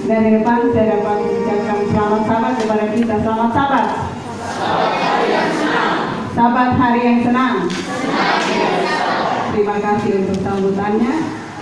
Dari depan saya dapat mengucapkan selamat Sabat kepada kita. Selamat Sabat. Sabat hari yang senang. Terima kasih untuk sambutannya.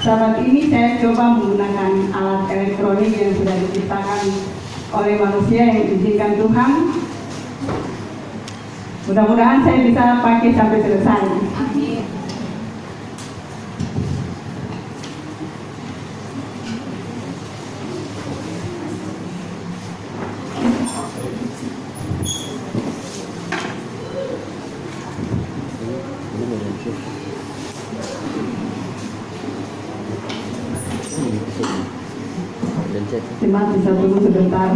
Sabat ini saya coba menggunakan alat elektronik yang sudah diciptakan oleh manusia yang diizinkan Tuhan. Mudah-mudahan saya bisa pakai sampai selesai. Cuma bisa tunggu sebentar.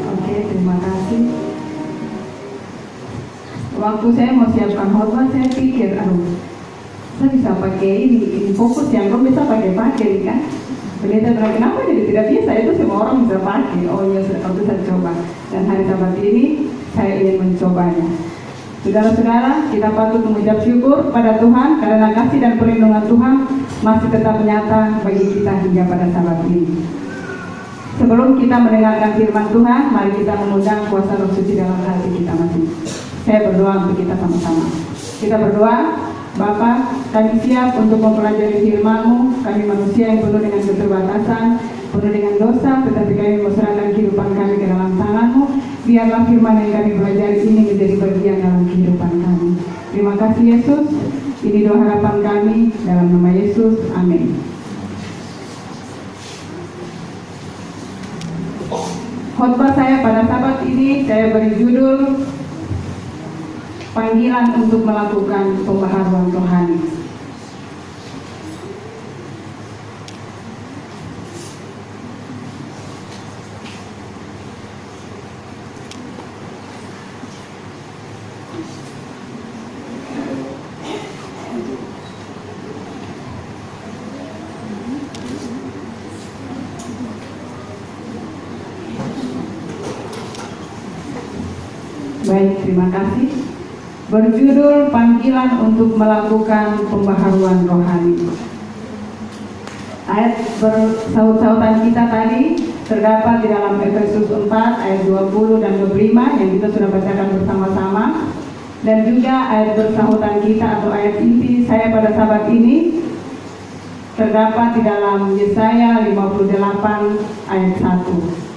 Oke, terima kasih. Waktu saya mau siapkan khotbah, saya pikir, saya bisa pakai ini fokus yang gue bisa pakai kan. Pendeta bilang, kenapa jadi tidak bisa? Itu semua orang bisa pakai. Oh iya, waktu saya coba. Dan hari Sabat ini, saya ingin mencobanya. Saudara-saudara, kita patut mengucap syukur pada Tuhan karena kasih dan perlindungan Tuhan masih tetap nyata bagi kita hingga pada Sabat ini. Sebelum kita mendengarkan firman Tuhan, mari kita mengundang kuasa Roh Suci dalam hati kita masing. Saya berdoa untuk kita sama-sama. Kita berdoa. Bapa, kami siap untuk mempelajari firman-Mu. Kami manusia yang penuh dengan keterbatasan, penuh dengan dosa, tetapi kami serahkan kehidupan kami ke dalam tangan-Mu. Biarlah firman yang kami pelajari ini menjadi bagian dalam kehidupan kami. Terima kasih Yesus. Ini doa harapan kami dalam nama Yesus. Amin. Khotbah saya pada Sabat ini saya beri judul panggilan untuk melakukan pembaharuan rohani. Baik, terima kasih. Berjudul panggilan untuk melakukan pembaharuan rohani. Ayat bersaut-sautan kita tadi terdapat di dalam Efesus 4 ayat 20 dan 25 yang kita sudah bacakan bersama-sama, dan juga ayat bersahutan kita atau ayat inti saya pada Sabat ini terdapat di dalam Yesaya 58 ayat 1.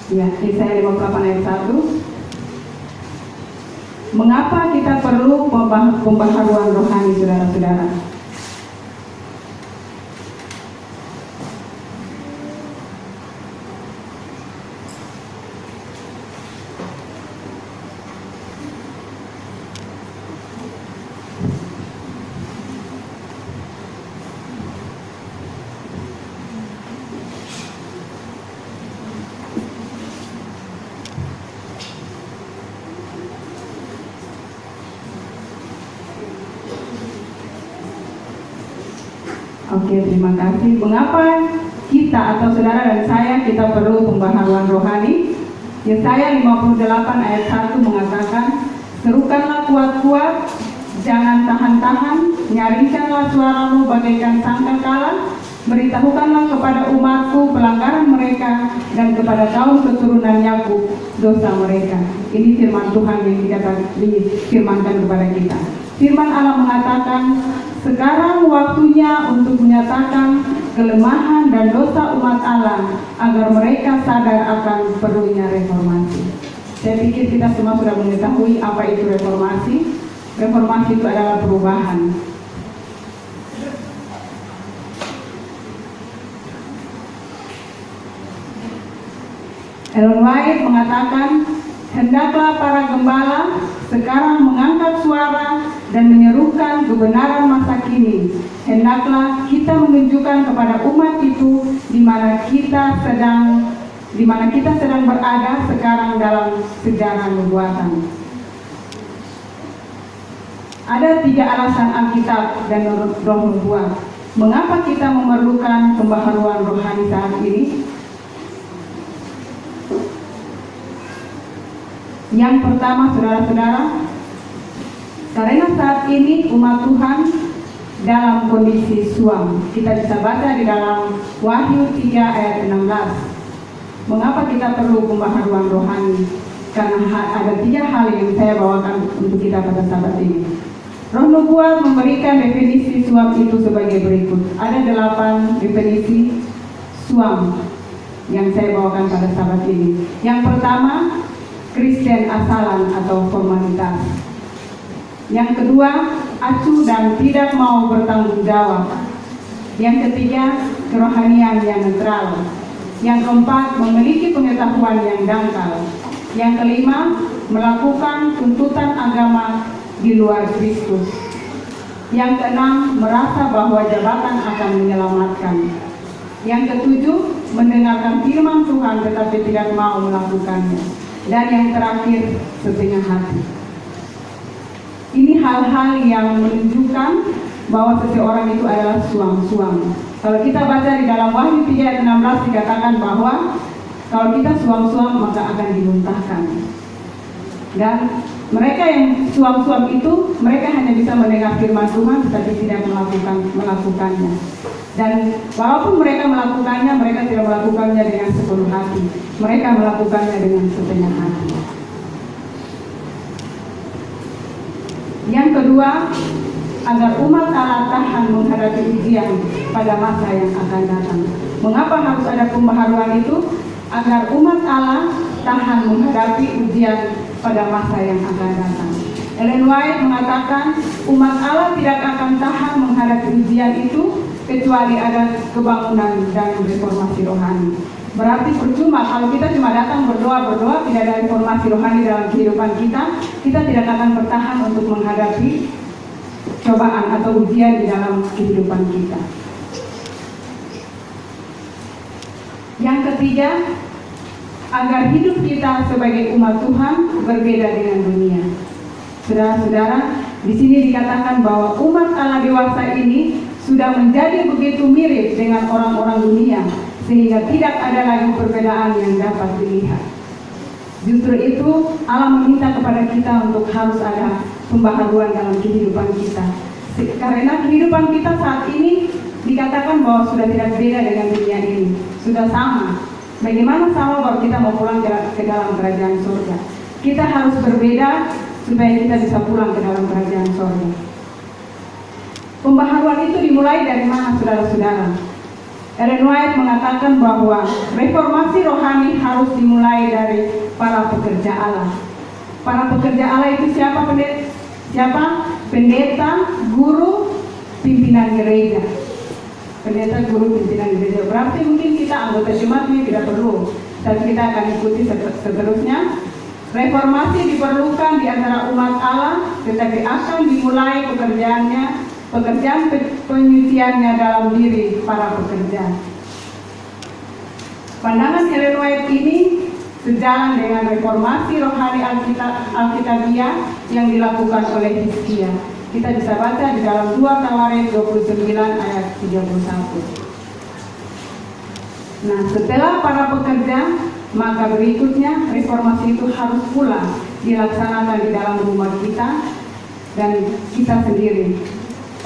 Ya, Yesaya 58 ayat 1. Mengapa kita perlu pembaharuan rohani, saudara-saudara? Oke, terima kasih. Mengapa kita atau saudara dan saya kita perlu pembaharuan rohani? Yesaya 58 ayat 1 mengatakan, serukanlah kuat-kuat, jangan tahan-tahan, nyaringkanlah suaramu bagaikan sangkakala, beritahukanlah kepada umatku pelanggaran mereka dan kepada kaum keturunan Yakub dosa mereka. Ini firman Tuhan yang difirmankan kepada kita. Firman Allah mengatakan, sekarang waktunya untuk menyatakan kelemahan dan dosa umat Allah agar mereka sadar akan perlunya reformasi. Saya pikir kita semua sudah mengetahui apa itu reformasi. Reformasi itu adalah perubahan. Ellen White mengatakan, hendaklah para gembala sekarang mengangkat suara dan menyerukan kebenaran masa kini. Hendaklah kita menunjukkan kepada umat itu di mana kita sedang berada sekarang dalam sejarah nubuatan. Ada 3 alasan Alkitab dan Roh Nubuat. Mengapa kita memerlukan pembaharuan rohani saat ini? Yang pertama, saudara-saudara, karena saat ini umat Tuhan dalam kondisi suam. Kita bisa baca di dalam Wahyu 3 ayat 16. Mengapa kita perlu pembaharuan rohani? Karena ada 3 hal yang saya bawakan untuk kita pada saat ini. Roh Nubuat memberikan definisi suam itu sebagai berikut. Ada 8 definisi suam yang saya bawakan pada saat ini. Yang pertama, Kristen asalan atau formalitas. Yang kedua, acuh dan tidak mau bertanggung jawab. Yang ketiga, kerohanian yang netral. Yang keempat, memiliki pengetahuan yang dangkal. Yang kelima, melakukan tuntutan agama di luar Kristus. Yang keenam, merasa bahwa jabatan akan menyelamatkan. Yang ketujuh, mendengarkan firman Tuhan tetapi tidak mau melakukannya. Dan yang terakhir, setengah hati. Ini hal-hal yang menunjukkan bahwa seseorang itu adalah suam-suam. Kalau kita baca di dalam Wahyu 3 ayat 16 dikatakan bahwa kalau kita suam-suam maka akan dimuntahkan. Dan mereka yang suam-suam itu, mereka hanya bisa mendengar firman Tuhan tetapi tidak melakukannya. Dan walaupun mereka melakukannya, mereka tidak melakukannya dengan sepenuh hati. Mereka melakukannya dengan setengah hati. Yang kedua, agar umat Allah tahan menghadapi ujian pada masa yang akan datang. Mengapa harus ada pembaharuan itu? Agar umat Allah tahan menghadapi ujian pada masa yang akan datang. Ellen White mengatakan umat Allah tidak akan tahan menghadapi ujian itu kecuali ada kebangunan dan reformasi rohani. Berarti percuma kalau kita cuma datang berdoa, tidak ada reformasi rohani dalam kehidupan kita, kita tidak akan bertahan untuk menghadapi cobaan atau ujian di dalam kehidupan kita. Yang ketiga, agar hidup kita sebagai umat Tuhan berbeda dengan dunia. Saudara-saudara, di sini dikatakan bahwa umat Allah dewasa ini sudah menjadi begitu mirip dengan orang-orang dunia, sehingga tidak ada lagi perbedaan yang dapat dilihat. Justru itu Allah meminta kepada kita untuk harus ada pembaharuan dalam kehidupan kita. Karena kehidupan kita saat ini dikatakan bahwa sudah tidak beda dengan dunia ini, sudah sama. Bagaimana sama kalau kita mau pulang ke dalam kerajaan surga? Kita harus berbeda supaya kita bisa pulang ke dalam kerajaan surga. Pembaharuan itu dimulai dari mana, saudara-saudara? Ellen White mengatakan bahwa reformasi rohani harus dimulai dari para pekerja Allah. Para pekerja Allah itu siapa? Pendeta, guru, pimpinan gereja. Pendeta, guru, pimpinan gereja. Berarti mungkin kita anggota jemaat ini tidak perlu, dan kita akan ikuti seterusnya. Reformasi diperlukan di antara umat Allah, tetapi akan dimulai pekerjaan penyuciannya dalam diri para pekerja. Pandangan Ellen White ini sejalan dengan reformasi rohani Alkitabiah yang dilakukan oleh Hizkia. Kita bisa baca di dalam 2 Tawarik 29 ayat 31. Nah, setelah para pekerja, maka berikutnya reformasi itu harus pula dilaksanakan di dalam rumah kita dan kita sendiri,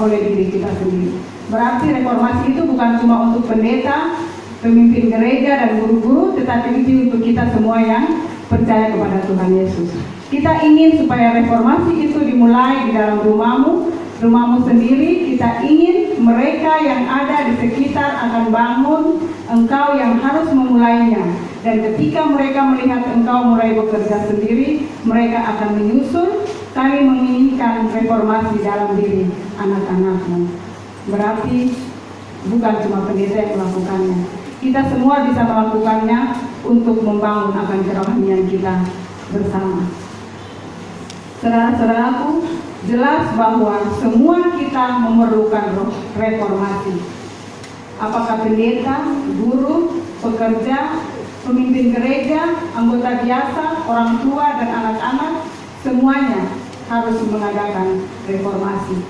oleh diri kita sendiri. Berarti reformasi itu bukan cuma untuk pendeta, pemimpin gereja dan guru-guru, tetapi itu untuk kita semua yang percaya kepada Tuhan Yesus. Kita ingin supaya reformasi itu dimulai di dalam rumahmu sendiri. Kita ingin mereka yang ada di sekitar akan bangun, engkau yang harus memulainya. Dan ketika mereka melihat engkau mulai bekerja sendiri, mereka akan menyusul. Kami menginginkan reformasi dalam diri anak-anakmu. Berarti bukan cuma pendeta yang melakukannya. Kita semua bisa melakukannya untuk membangun akan kerohanian kita bersama. Saudara-saudaraku, jelas bahwa semua kita memerlukan reformasi. Apakah pendeta, guru, pekerja, pemimpin gereja, anggota biasa, orang tua dan anak-anak, semuanya harus mengadakan reformasi.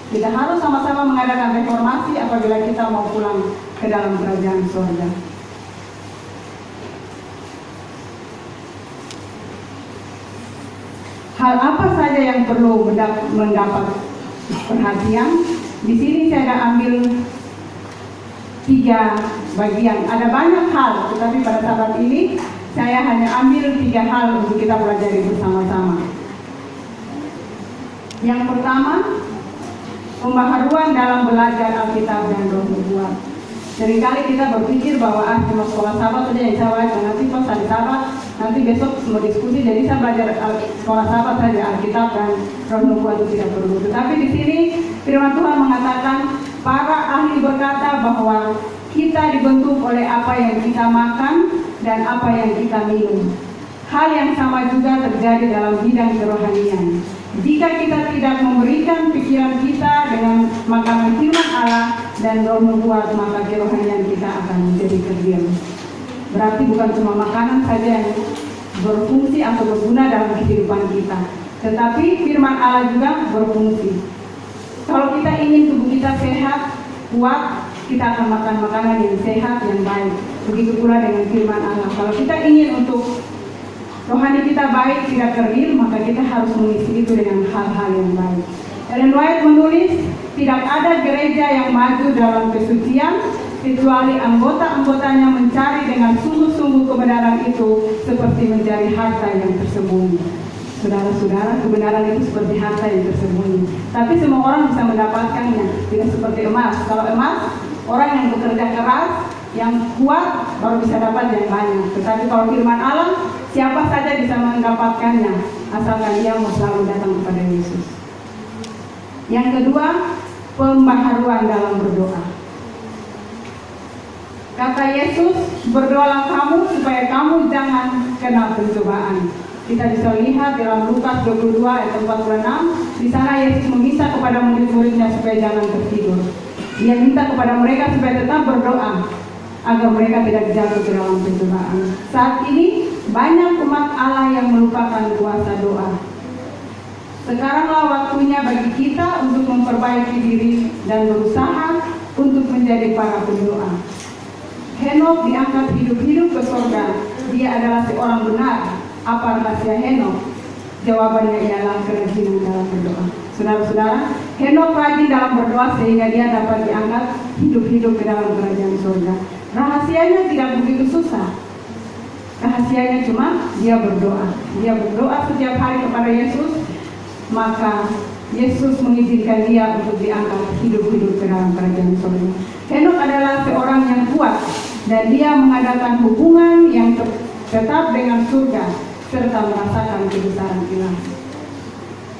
Kita harus sama-sama mengadakan reformasi apabila kita mau pulang ke dalam kerajaan surga. Hal apa saja yang perlu mendapat perhatian? Di sini saya akan ambil 3 bagian. Ada banyak hal, tetapi pada saat ini saya hanya ambil 3 hal untuk kita pelajari bersama-sama. Yang pertama, pembaharuan dalam belajar Alkitab dan Roh Nubuat. Seringkali kita berpikir bahwa cuma sekolah Sabat saja yang saya baca, nanti pas hari Sabat, nanti besok mau diskusi, jadi saya belajar sekolah Sabat saja, Alkitab dan Roh Nubuat itu tidak perlu. Tetapi di sini firman Tuhan mengatakan, para ahli berkata bahwa kita dibentuk oleh apa yang kita makan dan apa yang kita minum. Hal yang sama juga terjadi dalam bidang kerohanian. Jika kita tidak memberikan pikiran kita dengan makanan firman Allah dan Roh Nubuat, maka kerohanian kita akan menjadi kerdil. Berarti bukan cuma makanan saja yang berfungsi atau berguna dalam kehidupan kita, tetapi firman Allah juga berfungsi. Kalau kita ingin tubuh kita sehat, kuat, kita akan makan makanan yang sehat, yang baik. Begitu pula dengan firman Allah. Kalau kita ingin untuk rohani kita baik, tidak kerdil, maka kita harus mengisi itu dengan hal-hal yang baik. Ellen White menulis, tidak ada gereja yang maju dalam kesucian kecuali anggota-anggotanya mencari dengan sungguh-sungguh kebenaran itu seperti mencari harta yang tersembunyi. Saudara-saudara, kebenaran itu seperti harta yang tersembunyi. Tapi semua orang bisa mendapatkannya, tidak seperti emas. Kalau emas, orang yang bekerja keras, yang kuat baru bisa dapat yang banyak. Tetapi kalau firman Allah, siapa saja bisa mendapatkannya, asalkan dia mau selalu datang kepada Yesus. Yang kedua, pembaharuan dalam berdoa. Kata Yesus, berdoalah kamu supaya kamu jangan kena pencobaan. Kita bisa lihat dalam Lukas 22 ayat 46, di sana Yesus meminta kepada murid-muridnya supaya jangan tertidur. Dia minta kepada mereka supaya tetap berdoa agar mereka tidak jatuh ke dalam pencobaan. Saat ini banyak umat Allah yang melupakan kuasa doa. Sekaranglah waktunya bagi kita untuk memperbaiki diri dan berusaha untuk menjadi para pendoa. Henok diangkat hidup-hidup ke surga. Dia adalah seorang benar. Apa rahasia Henok? Jawabannya ialah kerajinan dalam berdoa. Saudara-saudara, Henok rajin dalam berdoa sehingga dia dapat diangkat hidup-hidup ke dalam kerajaan surga. Rahasianya tidak begitu susah. Rahasianya cuma dia berdoa. Dia berdoa setiap hari kepada Yesus, maka Yesus mengizinkan dia untuk diangkat hidup-hidup ke dalam kerajaan surga. Henok adalah seorang yang kuat dan dia mengadakan hubungan yang tetap dengan surga serta merasakan kebesaran ilahi.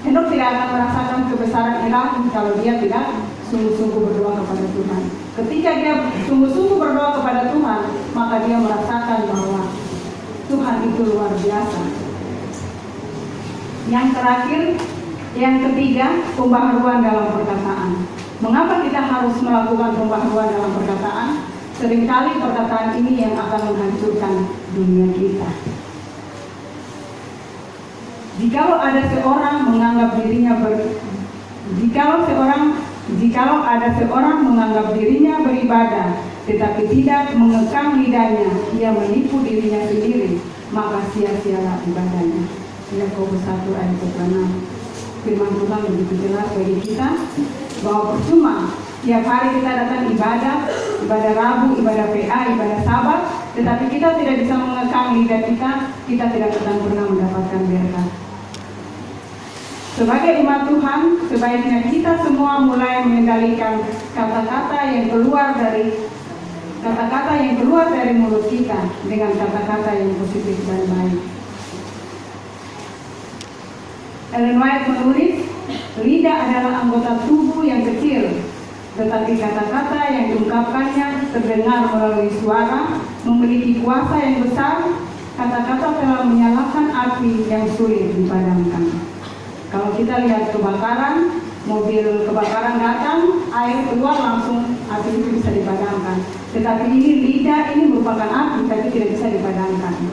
Henok tidak akan merasakan kebesaran ilahi kalau dia tidak sungguh-sungguh berdoa kepada Tuhan. Ketika dia sungguh-sungguh berdoa kepada Tuhan, maka dia merasakan bahwa Tuhan itu luar biasa. Yang terakhir, yang ketiga, pembaharuan dalam perkataan. Mengapa kita harus melakukan pembaharuan dalam perkataan? Seringkali perkataan ini yang akan menghancurkan dunia kita. Jikalau ada seorang menganggap dirinya beribadah, tetapi tidak mengekang lidahnya, ia menipu dirinya sendiri, maka sia-sialah ibadahnya. Yakobus 1 ayat 26. Firman Tuhan begitu jelas bagi kita bahwa percuma tiap hari kita datang ibadah Rabu, ibadah PA, ibadah Sabat, tetapi kita tidak bisa mengekang lidah kita tidak akan pernah mendapatkan berkat. Sebagai umat Tuhan, sebaiknya kita semua mulai mengendalikan kata-kata yang keluar dari mulut kita dengan kata-kata yang positif dan baik. Ellen White menulis, lidah adalah anggota tubuh yang kecil, tetapi kata-kata yang diungkapkannya terdengar melalui suara, memiliki kuasa yang besar. Kata-kata telah menyalakan api yang sulit dipadamkan. Kalau kita lihat kebakaran, mobil kebakaran datang, air keluar langsung api itu bisa dipadamkan. Tetapi ini lidah ini merupakan api, tapi tidak bisa dipadamkan.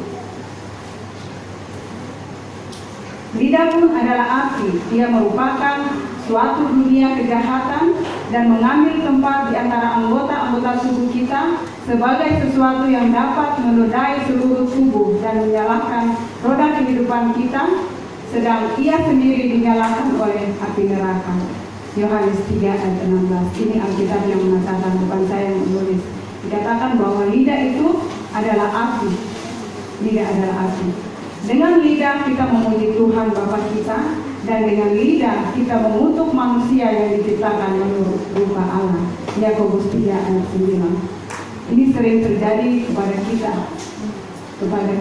Lidah pun adalah api, dia merupakan suatu dunia kejahatan dan mengambil tempat di antara anggota-anggota tubuh kita sebagai sesuatu yang dapat menodai seluruh tubuh dan menyalakan roda kehidupan kita, sedang ia sendiri dinyalakan oleh api neraka. Yohanes 3 ayat 16. Ini Alkitab yang mengatakan, bukan saya yang menulis. Dikatakan bahwa lidah itu adalah api. Lidah adalah api. Dengan lidah kita memuji Tuhan Bapa kita, dan dengan lidah kita mengutuk manusia yang diciptakan menurut rupa Allah. Yakobus 3 ayat 9. Ini sering terjadi kepada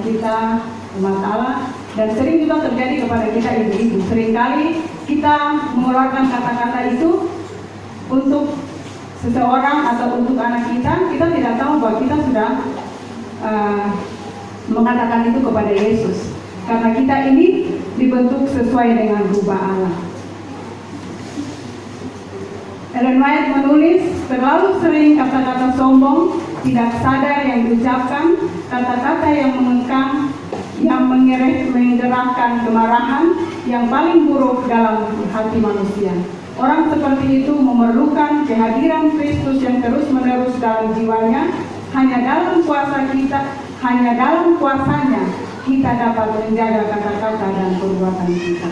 kita umat Allah, dan sering juga terjadi kepada kita ibu-ibu. Seringkali kita mengeluarkan kata-kata itu untuk seseorang atau untuk anak kita tidak tahu bahwa kita sudah mengatakan itu kepada Yesus, karena kita ini dibentuk sesuai dengan rupa Allah. Ellen White menulis, terlalu sering kata-kata sombong, tidak sadar yang diucapkan, kata-kata yang mengekang, yang menggerakkan kemarahan, yang paling buruk dalam hati manusia. Orang seperti itu memerlukan kehadiran Kristus yang terus-menerus dalam jiwanya. Hanya dalam kuasanya kita dapat menjaga kata-kata dan perbuatan kita.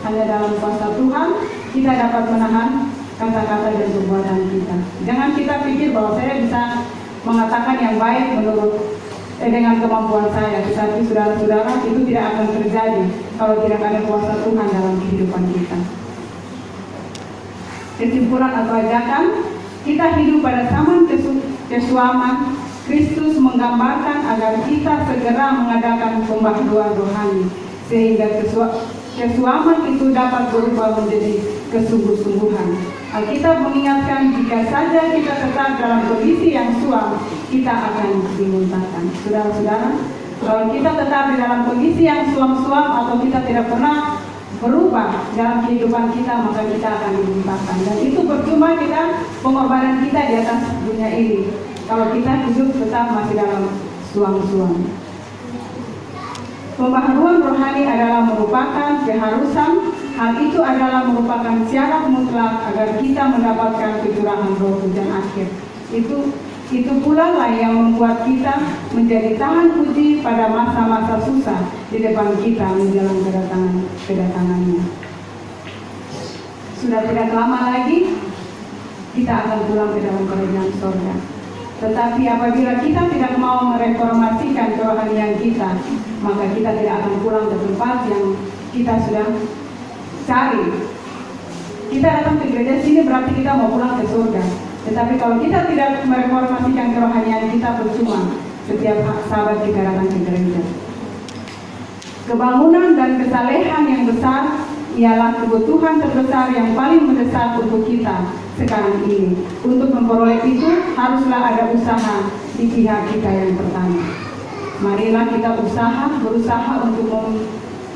Hanya dalam kuasa Tuhan kita dapat menahan kata-kata dan perbuatan kita. Jangan kita pikir bahwa saya bisa mengatakan yang baik menurut dengan kemampuan saya, tetapi saudara-saudara, itu tidak akan terjadi kalau tidak ada kuasa Tuhan dalam kehidupan kita. Kesimpulan atau ajakan, kita hidup pada zaman kesuaman. Kristus menggambarkan agar kita segera mengadakan pembaharuan rohani, sehingga kesuaman itu dapat berubah menjadi kesungguh-sungguhan. Alkitab mengingatkan, jika saja kita tetap dalam kondisi yang suam, kita akan dimuntahkan. Saudara-saudara, kalau kita tetap di dalam kondisi yang suam-suam atau kita tidak pernah berubah dalam kehidupan kita, maka kita akan dimuntahkan. Dan itu percuma kita pengorbanan kita di atas dunia ini kalau kita hidup tetap masih dalam suam-suam. Pembaharuan rohani adalah merupakan keharusan. Hal itu adalah merupakan syarat mutlak agar kita mendapatkan kecurahan roh hujan akhir. Itu pula lah yang membuat kita menjadi tahan uji pada masa-masa susah di depan kita menjelang kedatangannya. Sudah tidak lama lagi kita akan pulang ke dalam kerajaan surga. Tetapi apabila kita tidak mau mereformasikan kerohanian kita, maka kita tidak akan pulang ke tempat yang kita sudah cari. Kita datang ke gereja sini berarti kita mau pulang ke surga. Tetapi kalau kita tidak mereformasikan kerohanian kita, percuma setiap sahabat kita datang ke gereja. Kebangunan dan kesalehan yang besar ialah kebutuhan terbesar yang paling mendesak untuk kita sekarang ini. Untuk memperoleh itu haruslah ada usaha di pihak kita yang pertama. Marilah kita berusaha untuk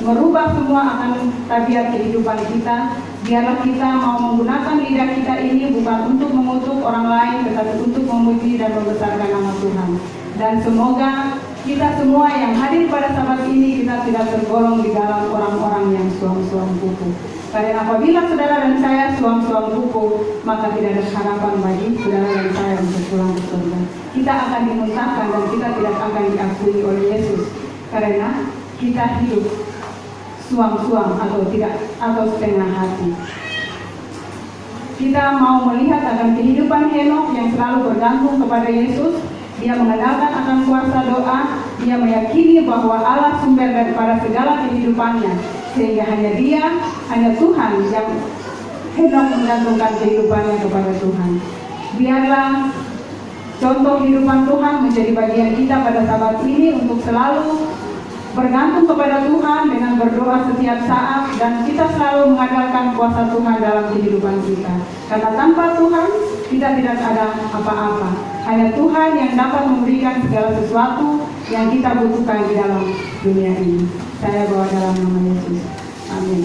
merubah semua akan tabiat kehidupan kita. Biarlah kita mau menggunakan lidah kita ini bukan untuk mengutuk orang lain, tetapi untuk memuji dan membesarkan nama Tuhan. Dan semoga kita semua yang hadir pada sabat ini, kita tidak tergolong di dalam orang-orang yang suam-suam kuku. Karena apabila saudara dan saya suam-suam kuku, maka tidak ada harapan bagi saudara dan saya untuk pulang ke surga. Kita akan dimuntahkan dan kita tidak akan diakui oleh Yesus, karena kita hidup suam-suam atau setengah hati. Kita mau melihat akan kehidupan Henokh yang selalu bergantung kepada Yesus. Dia mengandalkan akan kuasa doa. Dia meyakini bahwa Allah sumber daripada segala kehidupannya, sehingga hanya Tuhan yang Henokh menggantungkan kehidupannya kepada Tuhan. Biarlah contoh kehidupan Tuhan menjadi bagian kita pada sabat ini untuk selalu bergantung kepada Tuhan dengan berdoa setiap saat, dan kita selalu mengandalkan kuasa Tuhan dalam kehidupan kita. Karena tanpa Tuhan kita tidak ada apa-apa. Hanya Tuhan yang dapat memberikan segala sesuatu yang kita butuhkan di dalam dunia ini. Saya bawa dalam nama Yesus. Amin.